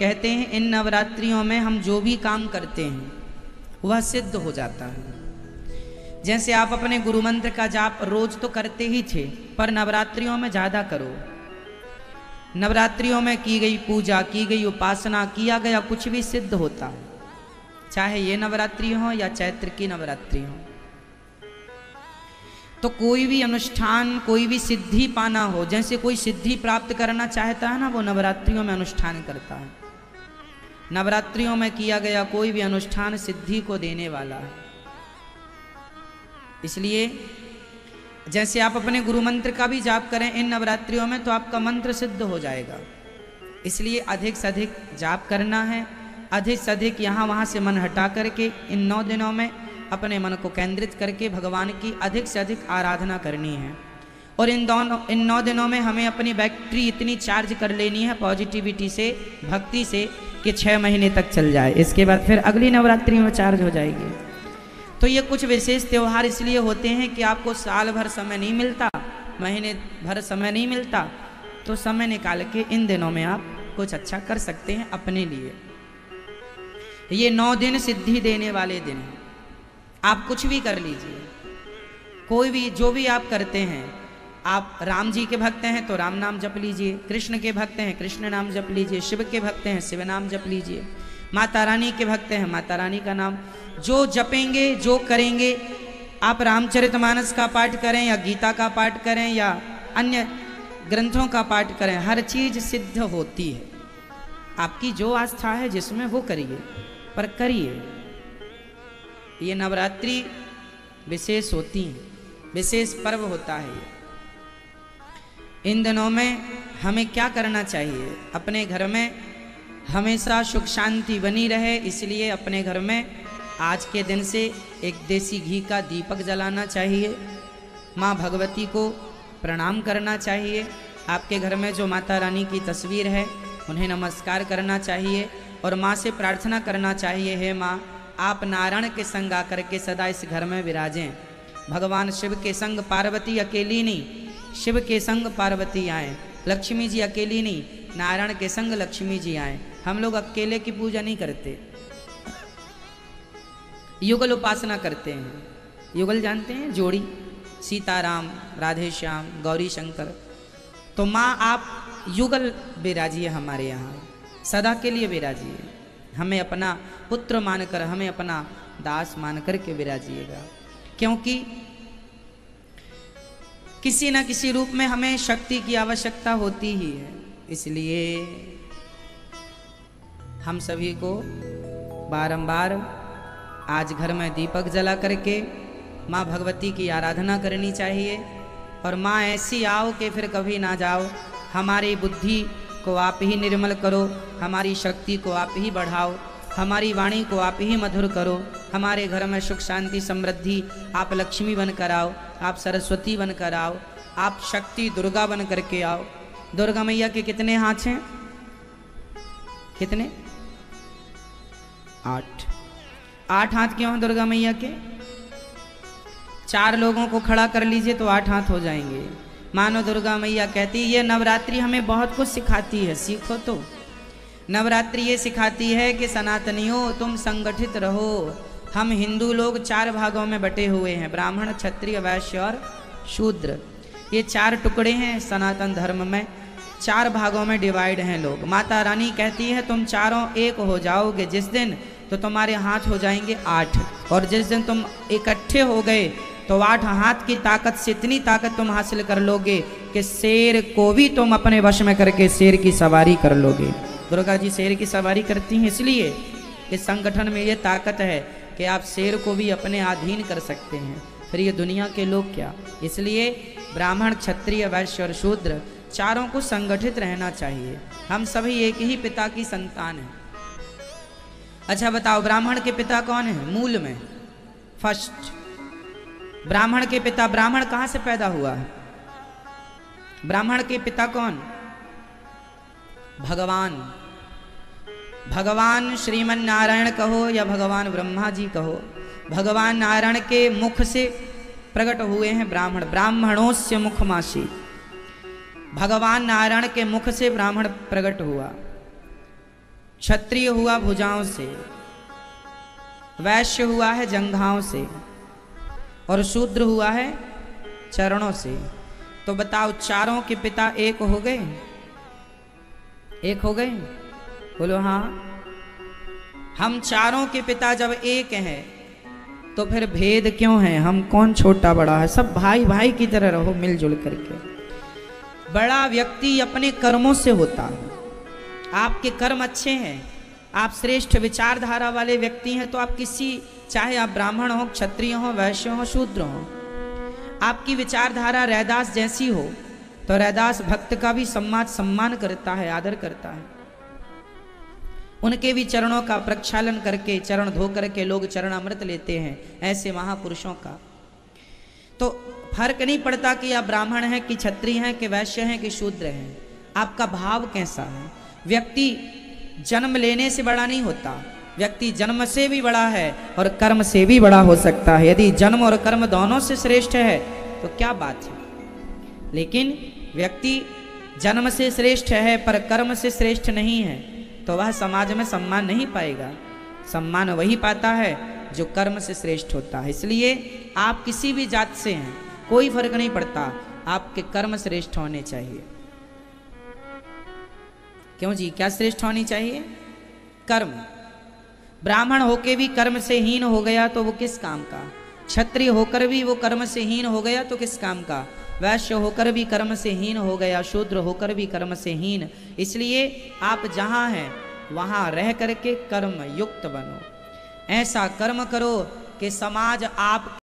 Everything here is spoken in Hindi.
कहते हैं इन नवरात्रियों में हम जो भी काम करते हैं वह सिद्ध हो जाता है। जैसे आप अपने गुरु मंत्र का जाप रोज तो करते ही थे, पर नवरात्रियों में ज़्यादा करो। नवरात्रियों में की गई पूजा, की गई उपासना, किया गया कुछ भी सिद्ध होता है, चाहे ये नवरात्रि हो या चैत्र की नवरात्रि हो। तो कोई भी अनुष्ठान, कोई भी सिद्धि पाना हो, जैसे कोई सिद्धि प्राप्त करना चाहता है ना, वो नवरात्रियों में अनुष्ठान करता है। नवरात्रियों में किया गया कोई भी अनुष्ठान सिद्धि को देने वाला है। इसलिए जैसे आप अपने गुरु मंत्र का भी जाप करें इन नवरात्रियों में तो आपका मंत्र सिद्ध हो जाएगा। इसलिए अधिक से अधिक जाप करना है, अधिक से अधिक यहाँ वहाँ से मन हटा करके इन 9 दिनों में अपने मन को केंद्रित करके भगवान की अधिक से अधिक आराधना करनी है। और इन 9 दिनों में हमें अपनी बैटरी इतनी चार्ज कर लेनी है पॉजिटिविटी से, भक्ति से, कि 6 महीने तक चल जाए। इसके बाद फिर अगली नवरात्रि में चार्ज हो जाएगी। तो ये कुछ विशेष त्यौहार इसलिए होते हैं कि आपको साल भर समय नहीं मिलता, महीने भर समय नहीं मिलता, तो समय निकाल के इन दिनों में आप कुछ अच्छा कर सकते हैं अपने लिए। ये 9 दिन सिद्धि देने वाले दिन हैं। आप कुछ भी कर लीजिए, कोई भी जो भी आप करते हैं। आप राम जी के भक्त हैं तो राम नाम जप लीजिए, कृष्ण के भक्त हैं कृष्ण नाम जप लीजिए, शिव के भक्त हैं शिव नाम जप लीजिए, माता रानी के भक्त हैं माता रानी का नाम। जो जपेंगे, जो करेंगे, आप रामचरितमानस का पाठ करें या गीता का पाठ करें या अन्य ग्रंथों का पाठ करें, हर चीज सिद्ध होती है। आपकी जो आस्था है जिसमें वो करिए, पर करिए। ये नवरात्रि विशेष होती है, विशेष पर्व होता है। इन दिनों में हमें क्या करना चाहिए? अपने घर में हमेशा सुख शांति बनी रहे, इसलिए अपने घर में आज के दिन से एक देसी घी का दीपक जलाना चाहिए। माँ भगवती को प्रणाम करना चाहिए। आपके घर में जो माता रानी की तस्वीर है उन्हें नमस्कार करना चाहिए और माँ से प्रार्थना करना चाहिए, हे माँ आप नारायण के संग आकर के सदा इस घर में विराजें। भगवान शिव के संग पार्वती अकेली नहीं, शिव के संग पार्वती आए। लक्ष्मी जी अकेली नहीं, नारायण के संग लक्ष्मी जी आए। हम लोग अकेले की पूजा नहीं करते, युगल उपासना करते हैं। युगल जानते हैं? जोड़ी, सीताराम, राधे श्याम, गौरी शंकर। तो माँ आप युगल विराजिए हमारे यहाँ, सदा के लिए विराजिए। हमें अपना पुत्र मानकर, हमें अपना दास मानकर के विराजिएगा, क्योंकि किसी न किसी रूप में हमें शक्ति की आवश्यकता होती ही है। इसलिए हम सभी को बारंबार आज घर में दीपक जला करके माँ भगवती की आराधना करनी चाहिए। और माँ ऐसी आओ कि फिर कभी ना जाओ। हमारी बुद्धि को आप ही निर्मल करो, हमारी शक्ति को आप ही बढ़ाओ, हमारी वाणी को आप ही मधुर करो। हमारे घर में सुख शांति समृद्धि आप लक्ष्मी बनकर आओ, आप सरस्वती बनकर आओ, आप शक्ति दुर्गा बन करके आओ। दुर्गा मैया के कितने हाथ हैं? कितने? 8। 8 हाथ क्यों हैं दुर्गा मैया के? 4 लोगों को खड़ा कर लीजिए तो 8 हाथ हो जाएंगे। मानो दुर्गा मैया कहती ये नवरात्रि हमें बहुत कुछ सिखाती है, सीखो तो। नवरात्रि ये सिखाती है कि सनातनियों तुम संगठित रहो। हम हिंदू लोग 4 भागों में बटे हुए हैं, ब्राह्मण, क्षत्रिय, वैश्य और शूद्र। ये 4 टुकड़े हैं सनातन धर्म में, 4 भागों में डिवाइड हैं लोग। माता रानी कहती है तुम चारों एक हो जाओगे जिस दिन, तो तुम्हारे हाथ हो जाएंगे 8। और जिस दिन तुम इकट्ठे हो गए तो 8 हाथ की ताकत से इतनी ताकत तुम हासिल कर लोगे कि शेर को भी तुम अपने वश में करके शेर की सवारी कर लोगे। दुर्गा जी शेर की सवारी करती हैं, इसलिए इस संगठन में ये ताकत है कि आप शेर को भी अपने अधीन कर सकते हैं। फिर ये दुनिया के लोग क्या। इसलिए ब्राह्मण, क्षत्रिय, वैश्य और शूद्र चारों को संगठित रहना चाहिए। हम सभी एक ही पिता की संतान हैं। अच्छा बताओ, ब्राह्मण के पिता कौन है? मूल में फर्स्ट ब्राह्मण के पिता, ब्राह्मण कहाँ से पैदा हुआ है? ब्राह्मण के पिता कौन? भगवान। भगवान श्रीमन नारायण कहो या भगवान ब्रह्मा जी कहो, भगवान नारायण के मुख से प्रकट हुए हैं ब्राह्मण। ब्राह्मणों से मुखमासी, भगवान नारायण के मुख से ब्राह्मण प्रकट हुआ। क्षत्रिय हुआ भुजाओं से, वैश्य हुआ है जंघाओं से, और शूद्र हुआ है चरणों से। तो बताओ चारों के पिता एक हो गए? एक हो गए? बोलो हाँ। हम चारों के पिता जब एक हैं तो फिर भेद क्यों है? हम कौन छोटा बड़ा है? सब भाई भाई की तरह रहो मिलजुल करके। बड़ा व्यक्ति अपने कर्मों से होता है। आपके कर्म अच्छे हैं, आप श्रेष्ठ विचारधारा वाले व्यक्ति हैं, तो आप किसी, चाहे आप ब्राह्मण हो, क्षत्रिय हो, वैश्य हो, शूद्र हो, आपकी विचारधारा रैदास जैसी हो तो रैदास भक्त का भी सम्मान करता है, आदर करता है। उनके भी चरणों का प्रक्षालन करके, चरण धो करके लोग चरण अमृत लेते हैं, ऐसे महापुरुषों का। तो फर्क नहीं पड़ता कि आप ब्राह्मण हैं कि क्षत्रिय हैं कि वैश्य हैं कि शूद्र हैं, आपका भाव कैसा है। व्यक्ति जन्म लेने से बड़ा नहीं होता, व्यक्ति जन्म से भी बड़ा है और कर्म से भी बड़ा हो सकता है। यदि जन्म और कर्म दोनों से श्रेष्ठ है तो क्या बात है। लेकिन व्यक्ति जन्म से श्रेष्ठ है पर कर्म से श्रेष्ठ नहीं है तो वह समाज में सम्मान नहीं पाएगा। सम्मान वही पाता है जो कर्म से श्रेष्ठ होता है। इसलिए आप किसी भी जात से हैं, कोई फर्क नहीं पड़ता, आपके कर्म श्रेष्ठ होने चाहिए। क्यों जी, क्या श्रेष्ठ होनी चाहिए? कर्म। ब्राह्मण होके भी कर्म से हीन हो गया तो वो किस काम का? क्षत्रिय होकर भी वो कर्म से हीन हो गया तो किस काम का? वैश्य होकर भी कर्म से हीन हो गया, शूद्र होकर भी कर्म से हीन। इसलिए आप जहाँ हैं वहाँ रह करके कर्म युक्त बनो। ऐसा कर्म करो कि समाज आप